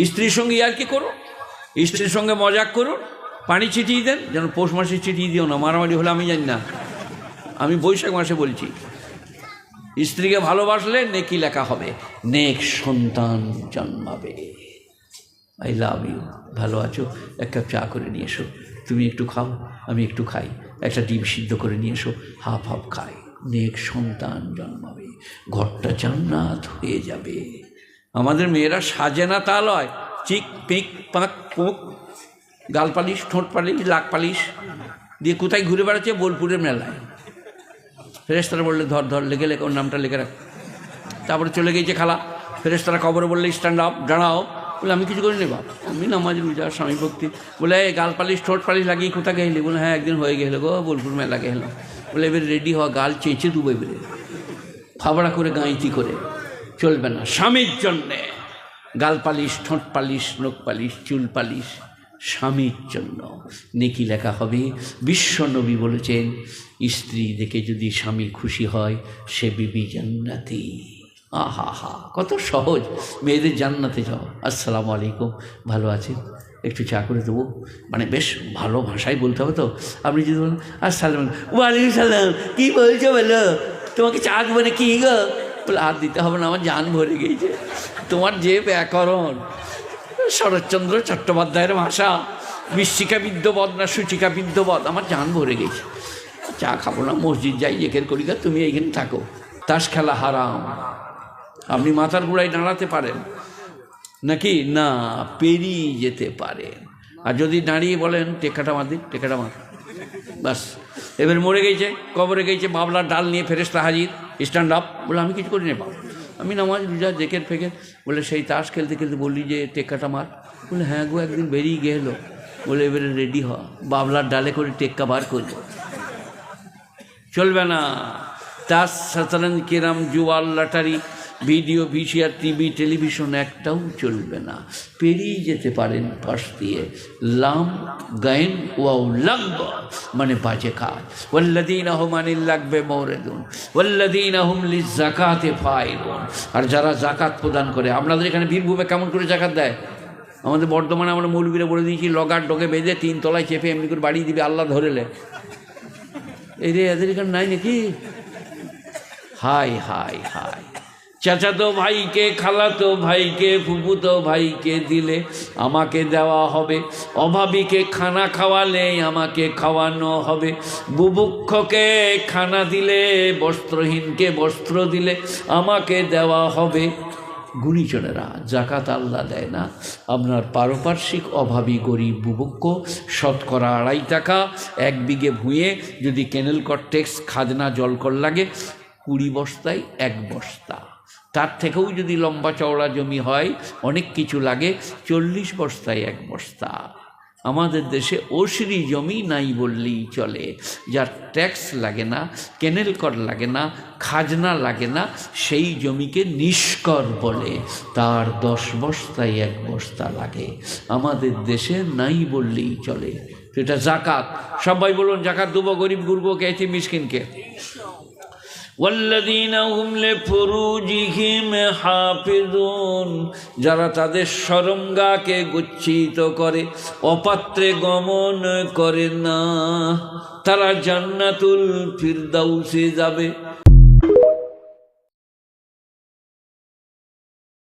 স্ত্রীর সঙ্গে আর কি করুন, স্ত্রীর সঙ্গে মজাক করুন, পানি ছিটিয়ে দেন, যেন পৌষ মাসে ছিটিয়ে দিও না, মারামারি হলে আমি জানি না, আমি বৈশাখ মাসে বলছি। স্ত্রীকে ভালোবাসলে নেকি লেখা হবে, নেক সন্তান জন্মাবে। আই লাভ ইউ, ভালো আছো, এক কাপ চা করে নিয়ে এসো, তুমি একটু খাও আমি একটু খাই, একটা ডিম সিদ্ধ করে নিয়ে এসো, হাফ হাফ খাই, নেক সন্তান জন্মাবে, ঘরটা জান্নাত হয়ে যাবে। আমাদের মেয়েরা সাজে না তা লয়, চিক পিক পাক পুক, গাল পালিশ, ঠোঁট পালিশ, লাক পালিশ দিয়ে কোথায় ঘুরে বেড়াচ্ছে, বোলপুরের মেলায়। ফেরেশতারা বললে ধর ধর, লেগে লেখে, ওর নামটা লেখে রাখ। তারপরে চলে গিয়েছে খালা, ফেরেশতারা কবরে বললে স্ট্যান্ড আপ, দাঁড়াও। বলে আমি কিছু করি নি বাপ, আমি নামাজ রোজা স্বামী ভক্তি। বলে গাল পালিশ ঠোঁট পালিশ লাগিয়ে কোথায় গেলি? বলে হ্যাঁ একদিন হয়ে গেল গো, বোলপুর মেলা গেলাম। বলে এবার রেডি হওয়া, গাল চেঁচে দেবো এবারে, ফাবড়া করে গাঁইতি করে চলবে না। স্বামীর জন্যে গাল পালিশ, ঠোঁট পালিশ, নখ পালিশ, চুল পালিশ, স্বামীর জন্য নেকি লেখা হবে। বিশ্ব নবী বলেছেন, স্ত্রী দেখে যদি স্বামী খুশি হয়, সে বিবি জান্নাতি। আহা হা, কত সহজ। মেয়েদের জান্নাতে যাও, আসসালামু আলাইকুম, ভালো আছেন, একটু চা করে দেবো, মানে বেশ ভালো ভাষায় বলতে হবে তো। আপনি যদি বলেন আসসালাম, ওয়ালাইকুম সালাম, কী বলছো বলো, তোমাকে চা দেবো না কি গো? বলে আর দিতে হবে না, আমার জান ভরে গিয়েছে। তোমার যে ব্যাকরণ, শরৎচন্দ্র চট্টোপাধ্যায়ের ভাষা, মৃত্তিকা বিদ্যবদ না সূচিকা বিদ্যবদ, আমার জান ভরে গেছে। চা খাবো না, মসজিদ যাই, একের করি, তুমি এইখানে থাকো। তাস খেলা হারাম। আপনি মাথার গোড়ায় দাঁড়াতে পারেন নাকি? না, পেরিয়ে যেতে পারেন। আর যদি দাঁড়িয়ে বলেন টেকাটা মার দিন, টেকাটা মার, বাস এবার মরে গেছে, কবরে গেছে, বাবলার ডাল নিয়ে ফেরেশতা হাজির, স্ট্যান্ড আপ। বলে আমি কিছু করি না বাবা, আমি নামাজ রোজা জেকের ফেকের। বলে সেই তাস খেলতে খেলতে বললি যে টেক্কাটা মার। বলে হ্যাঁ গো, একদিন বেরিয়ে গেল। বলে এবারে রেডি হ, বাবলার ডালে করে টেক্কা বার করব, চলবে না। তাস, শতরঞ্জ, কেরাম, জুয়া, lottery, video, VCR, TV, television একটাও চলবে না। পেরিয়ে যেতে পারেন পাশ দিয়ে। লাম গায়েন ওয়াও লাগব মানে বাজে কাজ। ওয়াল্লাযীনা হুম আনিল লাগবে মুরিদুন ওয়াল্লাযীনা হুম লিযাকাতি ফাইলুন। আর যারা জাকাত প্রদান করে, আপনাদের এখানে বীরভূমে কেমন করে জাকাত দেয়? আমাদের বর্ধমানে আমরা মৌলবীরা বলে দিয়েছি, লগার ডগে বেঁধে 3 তলায় চেপে এমনি করে বাড়িয়ে দিবে, আল্লাহ ধরেলে। এই রে, এদের এখানে নাই নাকি? High high high. চাচাতো ভাইকে, খালাতো ভাইকে, ফুফুতো ভাইকে দিলে আমাকে দেওয়া হবে, অভাবীকে খানা খাওয়ালে আমাকে খাওয়ানো হবে, বুভুক্ষকে খানা দিলে, বস্ত্রহীনকে বস্ত্র দিলে আমাকে দেওয়া হবে। গুণীজনেরা, জাকাত আল্লাহ দেয় না। আপনার পারপার্শ্বিক অভাবী গরিব বুভুক্ষ, শতকরা 2.5 টাকা 1 বিঘে ভুঁয়ে যদি কেনেল কর ট্যাক্স, খাজনা, জলকর লাগে, 20 বস্তায় 1 বস্তা। তার থেকেও যদি লম্বা চওড়া জমি হয়, অনেক কিছু লাগে, 40 বস্তায় 1 বস্তা। আমাদের দেশে ওসরি জমি নাই বললেই চলে, যার ট্যাক্স লাগে না, কেনেল কর লাগে না, খাজনা লাগে না, সেই জমিকে নিষ্কর বলে। তার 10 বস্তায় 1 বস্তা লাগে। আমাদের দেশে নাই বললেই চলে। এটা জাকাত। সবাই বলুন জাকাত দেবো, গরিব গুরবকে, এতিম মিসকিনকে। ওয়াল্লাযীনা হুম লিফুরুজিহিম হাফিজুন, যারা তাদের শরমগাকে গচ্ছিত করে, অপাত্রে গমন করে না, তারা জান্নাতুল ফিরদাউসে যাবে।